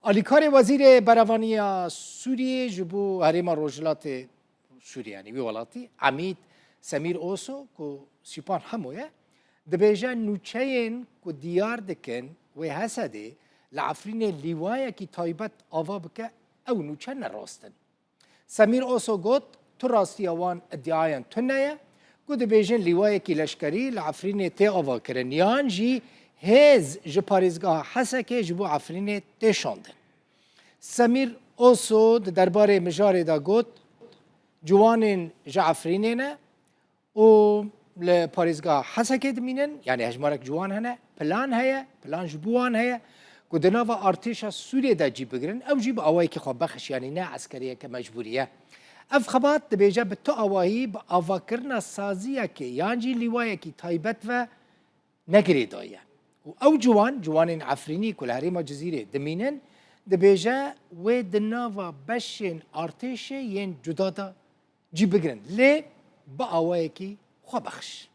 آلیکار وزیر براوانی سوریه جبو هریما روجلات سوریه یعنی ولاتی عمید سمیر اوسو کو سیپان همویه دبیجا نوچین کو دیار دکن و حسده لعفرین لیوایه کی تایبت آوا بکه او نوچه نراستن سمیر اوسو گوت تو راستی اوان ادعایان تنیه کو دبیجن لیوایه کی لشکری لعفرین تی آوا کرن یان جی هز جه پاریزگاه حسکه جبو عفرین تی شاندن سمیر اوسو درباره مجاره دا گوت جوانین جه عفرینینه و لپاریزگاه حسکه دمینن یعنی هجمارک جوان هنه پلان هیا پلان جبوان هیا که دناوا ارتشا سوریه دا جی بگرن او جی با اوایی که خواب بخش یعنی نه عسکریه که مجبوریه اف خبات دبیجه به تو اواهی با اواکرنا سازیه که یعنی لیوایه که تایبت و نگری دایه و او جوانین عفرینی کل هریما جزیره دمینن دبیجه و دناوا بشین ارتشه ین جدا دا جی بگرن لی با اوایی که خواه بخش